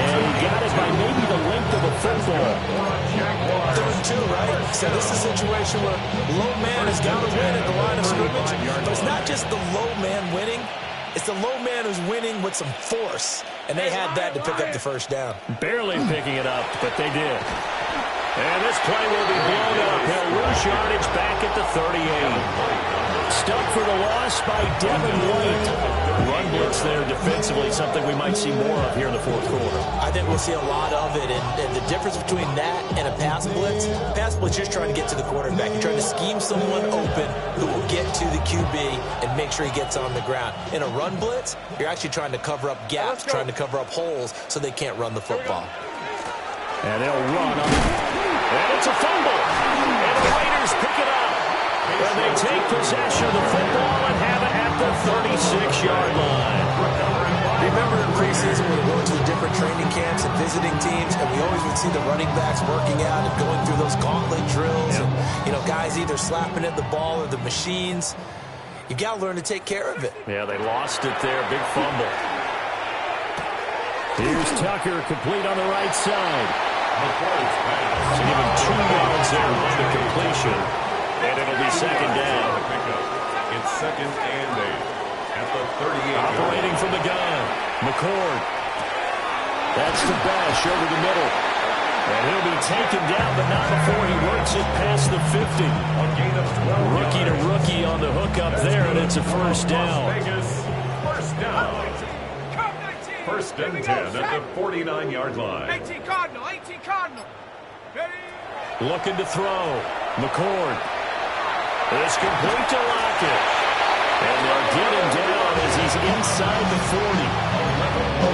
And he got it by maybe the length of a football. 3rd and 2, right? So this is a situation where low man has got to win at the line of scrimmage. But it's not just the low man winning. It's the low man who's winning with some force. And they had that to pick up the first down. Barely picking it up, but they did. And this play will be blown up. He'll lose yardage back at the 38. Stuck for the loss by Devin White. Run blitz there defensively, something we might see more of here in the 4th quarter. I think we'll see a lot of it. And the difference between that and a pass blitz, you're trying to get to the quarterback. You're trying to scheme someone open who will get to the QB and make sure he gets on the ground. In a run blitz, you're actually trying to cover up gaps, trying to cover up holes so they can't run the football. And they'll run on it. And it's a fumble. And the Raiders pick it up. And they take possession of the football and have it at the 36-yard line. Remember in preseason we were going to the different training camps and visiting teams, and we always would see the running backs working out and going through those gauntlet drills. And, guys either slapping at the ball or the machines. You got to learn to take care of it. Yeah, they lost it there. Big fumble. Here's Tucker, complete on the right side. So given 2 yards there on the completion. And it'll be 2nd down. It's 2nd and 8 at the 38. Operating from the gun, McCord. That's the bash over the middle. And he'll be taken down, but not before he works it past the 50. A gain of 12 Rookie to rookie on the hook up there, and it's a first down. First down. 1st and 10 at the 49-yard line. 18 Cardinal. Looking to throw. McCord. It's complete to Lockett. And they'll get him down as he's inside the 40.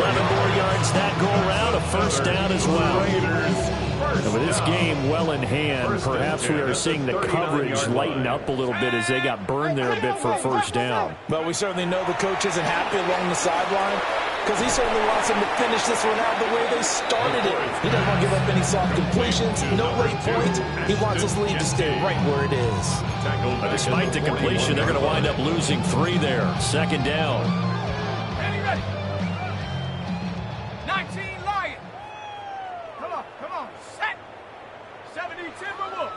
11 more yards that go around. A first down as well. And with this game well in hand, perhaps we are seeing the coverage lighten up a little bit as they got burned there a bit for a first down. But we certainly know the coach isn't happy along the sideline, because he certainly wants them to finish this one out the way they started it. He doesn't want to give up any soft completions, no late points. He wants his lead to stay right where it is. But despite the completion, they're going to wind up losing 3 there. 2nd down. Ready. 19 Lion. Come on. Set. 70 Timberwolf.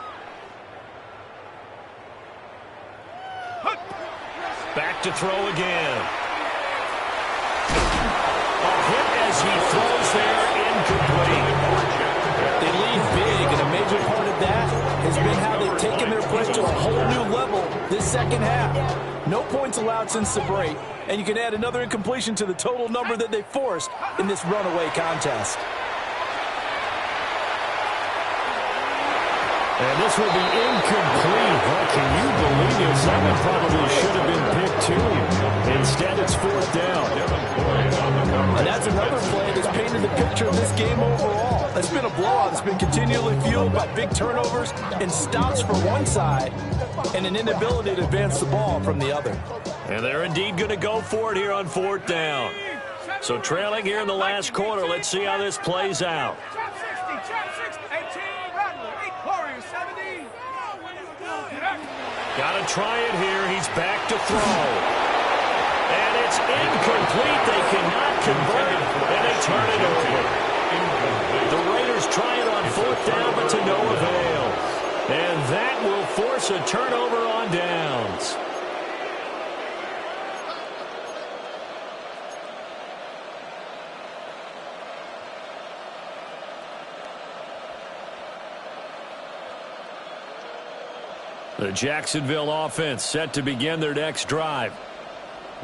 Back to throw again. A hit as he throws there, incomplete. They lead big, and a major part of that has been how they've taken their play to a whole new level this 2nd half. No points allowed since the break, and you can add another incompletion to the total number that they forced in this runaway contest. And this will be incomplete. Well, can you believe it? Someone probably should have been picked too. Instead, it's 4th down. And that's another play that's painted the picture of this game overall. It's been a blowout. It's been continually fueled by big turnovers and stops for one side and an inability to advance the ball from the other. And they're indeed going to go for it here on 4th down. So trailing here in the last quarter, let's see how this plays out. Chop 60, 18 Randall, 8 Warriors, 17. Got to try it here. He's back to throw. And it's incomplete. They cannot convert, and they turn it over. The Raiders try it on 4th down, but to no avail. And that will force a turnover on downs. The Jacksonville offense set to begin their next drive.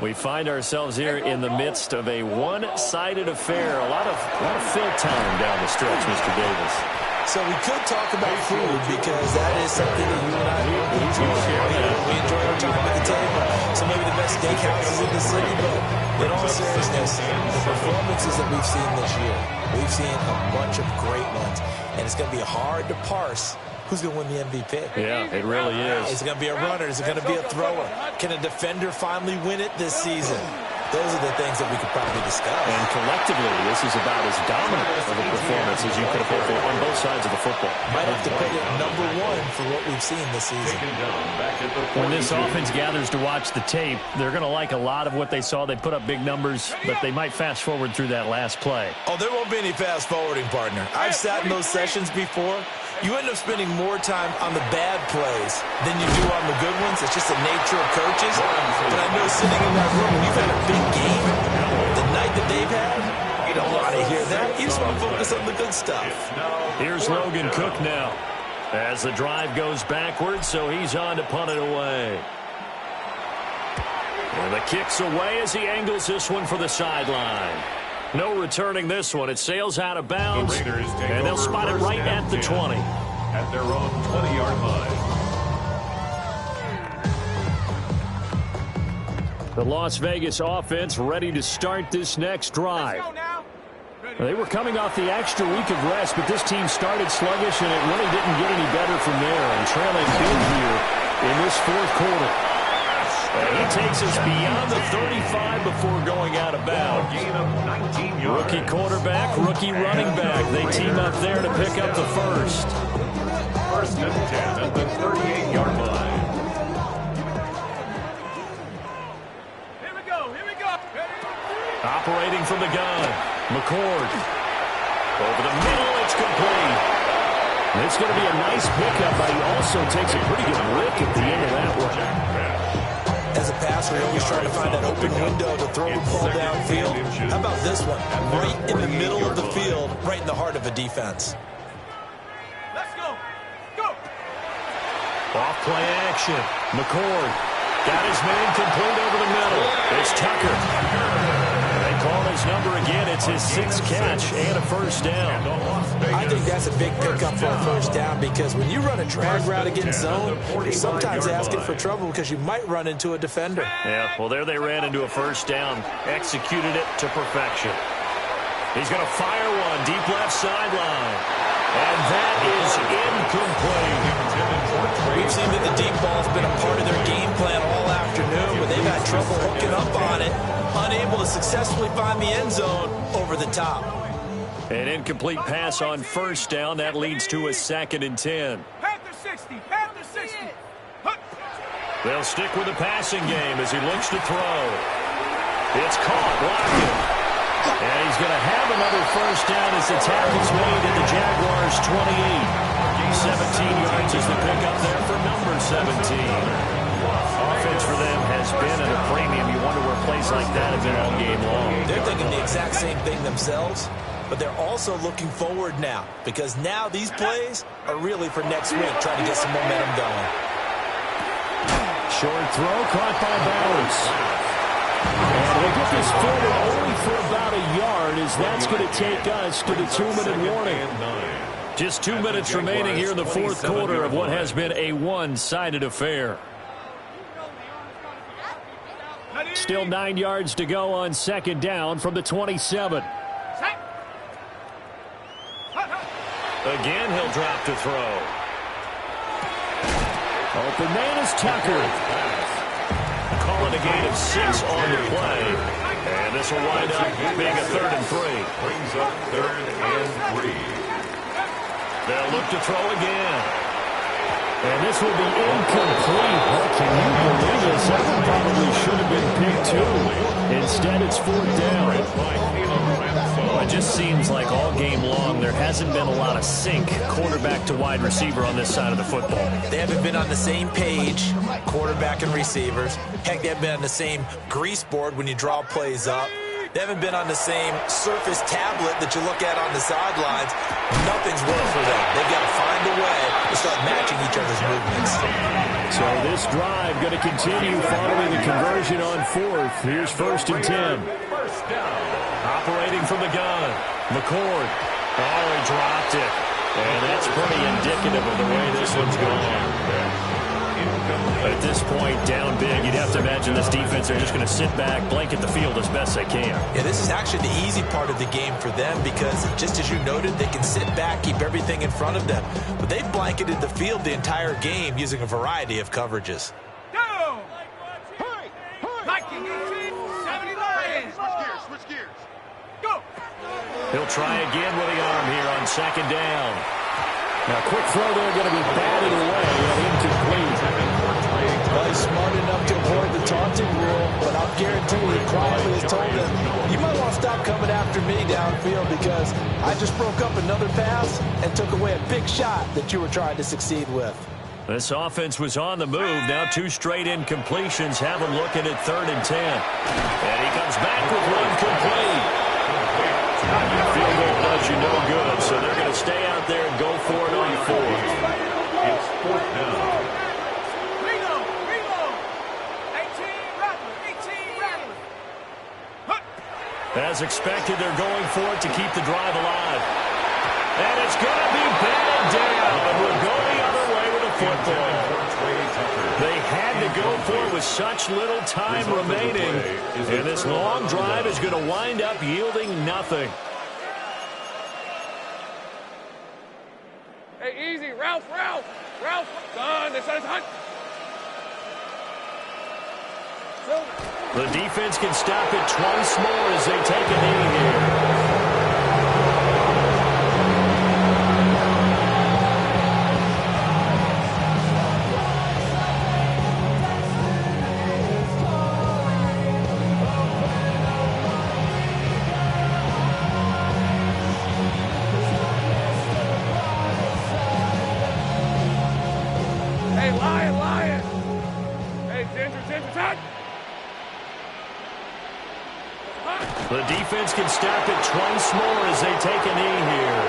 We find ourselves here in the midst of a one-sided affair. A lot of fill time down the stretch, Mr. Davis. So we could talk about food, because that is something that you and I enjoy. We enjoy our time at the table. So maybe the best steakhouses in the city, but in all seriousness, the performances that we've seen this year, we've seen a bunch of great ones. And it's going to be hard to parse who's going to win the MVP? Yeah, it really is. Is it going to be a runner? Is it going to be a thrower? Can a defender finally win it this season? Those are the things that we could probably discuss. And collectively, this is about as dominant of a performance as you could have hoped for on both sides of the football. Might have to put it number one for what we've seen this season. When this offense gathers to watch the tape, they're going to like a lot of what they saw. They put up big numbers, but they might fast forward through that last play. Oh, there won't be any fast forwarding, partner. I've sat in those sessions before. You end up spending more time on the bad plays than you do on the good ones. It's just the nature of coaches. But I know sitting in that room, when you've had a big game, the night that they've had, you don't want to hear that. You just want to focus on the good stuff. Here's Logan Cook now as the drive goes backwards, so he's on to punt it away. And the kick's away as he angles this one for the sideline. No returning this one. It sails out of bounds, and they'll spot it right at the 20. At their own 20-yard line. The Las Vegas offense ready to start this next drive. They were coming off the extra week of rest, but this team started sluggish, and it really didn't get any better from there, and trailing big here in this fourth quarter. And he takes us beyond the 35 before going out of bounds. Rookie quarterback, rookie running back. They team up there to pick up the first. First and 10 at the 38-yard line. Here we go. Operating from the gun, McCord. Over the middle, it's complete. And it's going to be a nice pickup, but he also takes a pretty good lick at the end of that one. As a passer, you're always trying to find that open window to throw the ball downfield. How about this one? Right in the middle of the field, right in the heart of a defense. Let's go. Go. Off play action. McCord got his man complete over the middle. It's Tucker. They call his number again. It's his sixth catch and a first down. I think that's a big pickup for a first down because when you run a drag route against zone, you're sometimes asking for trouble because you might run into a defender. Yeah, well, there they ran into a first down. Executed it to perfection. He's going to fire one deep left sideline. And that is incomplete. We've seen that the deep ball's been a part of their game plan all afternoon, but they've had trouble hooking up on it, unable to successfully find the end zone over the top. An incomplete pass on first down. That leads to a 2nd and 10. Panther 60. Panther 60. They'll stick with the passing game as he looks to throw. It's caught, blocked. And he's going to have another first down as the tackle's made at the Jaguars' 28. 17 yards is the pickup there for number 17. Offense for them has been at a premium. You wonder where plays like that have been all game long. They're thinking the exact same thing themselves, but they're also looking forward now because now these plays are really for next week, trying to get some momentum going. Short throw caught by Bowers. And they get this forward only for about a yard as that's going to take us to the 2-minute warning. Just 2 minutes remaining here in the fourth quarter of what has been a one-sided affair. Still 9 yards to go on second down from the 27. Again, he'll drop to throw. Open man is Tucker. Calling a gain of 6 on the play. And this will wind up being a 3rd and 3. Brings up 3rd and 3. They'll look to throw again. And this will be incomplete. Oh, can you believe this? That one probably should have been picked too. Instead, it's 4th down. It just seems like all game long there hasn't been a lot of sync quarterback to wide receiver on this side of the football. They haven't been on the same page, quarterback and receivers. Heck, they haven't been on the same grease board when you draw plays up. They haven't been on the same surface tablet that you look at on the sidelines. Nothing's worked for them. They've got to find a way to start matching each other's movements. So this drive going to continue following the conversion on 4th. Here's 1st and 10. Operating from the gun. McCord. Oh, he dropped it. And that's pretty indicative of the way this one's going. At this point, down big, you'd have to imagine this defense, they're just going to sit back, blanket the field as best they can. Yeah, this is actually the easy part of the game for them because, just as you noted, they can sit back, keep everything in front of them. But they've blanketed the field the entire game using a variety of coverages. He'll try again with the arm here on second down. Now, quick throw there, going to be batted away and incomplete. Well, he's smart enough to avoid the taunting rule, but I'll guarantee you, he quietly has told him, you might want to stop coming after me downfield because I just broke up another pass and took away a big shot that you were trying to succeed with. This offense was on the move. Now 2 straight incompletions have them looking at 3rd and 10. And he comes back with one complete. Field goal does you no good, so they're going to stay out there and go for it on 4th. It's 4th down. As expected, they're going for it to keep the drive alive. And it's going to be batted down, and we'll go the other way with a football. They had to go for it with such little time remaining, and this long drive is going to wind up yielding nothing. Hey, easy, Ralph. Son, this is hot. The defense can stop it twice more as they take a knee here. Lion. Hey, Ginger, hot. The defense can stop it twice more as they take a knee here.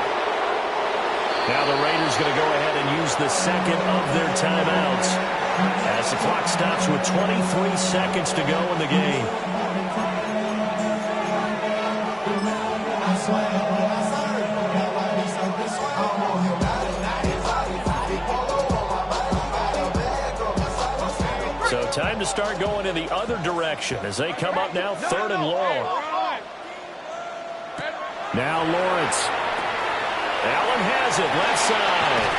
Now the Raiders going to go ahead and use the second of their timeouts as the clock stops with 23 seconds to go in the game. So time to start going in the other direction as they come up now 3rd and long. Now Lawrence. Allen has it, left side.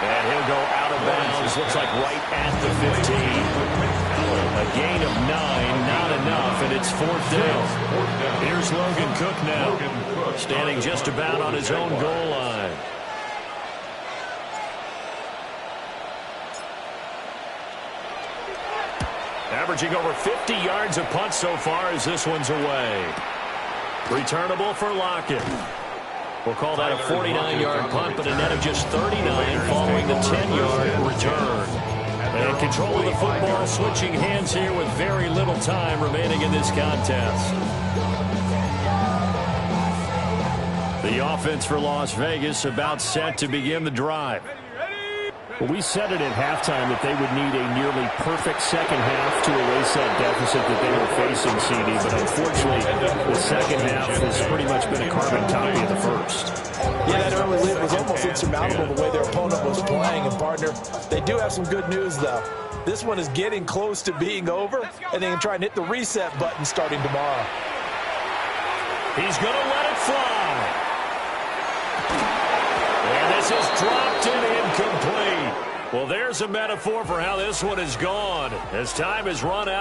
And he'll go out of bounds, looks like right at the 15. A gain of 9, not enough, and it's 4th down. Here's Logan Cook now, standing just about on his own goal line. Averaging over 50 yards a punt so far as this one's away. Returnable for Lockett. We'll call that a 49-yard punt, but a net of just 39 following the 10-yard return. And control of the football switching hands here with very little time remaining in this contest. The offense for Las Vegas about set to begin the drive. Well, we said it at halftime that they would need a nearly perfect second half to erase that deficit that they were facing, CD. But unfortunately, the second half has pretty much been a carbon copy of the first. Yeah, that early lead was almost insurmountable the way their opponent was playing. And, partner, they do have some good news, though. This one is getting close to being over, and they can try and hit the reset button starting tomorrow. He's going to let it fly. And this is dropped and incomplete. Well, there's a metaphor for how this one is gone as time has run out.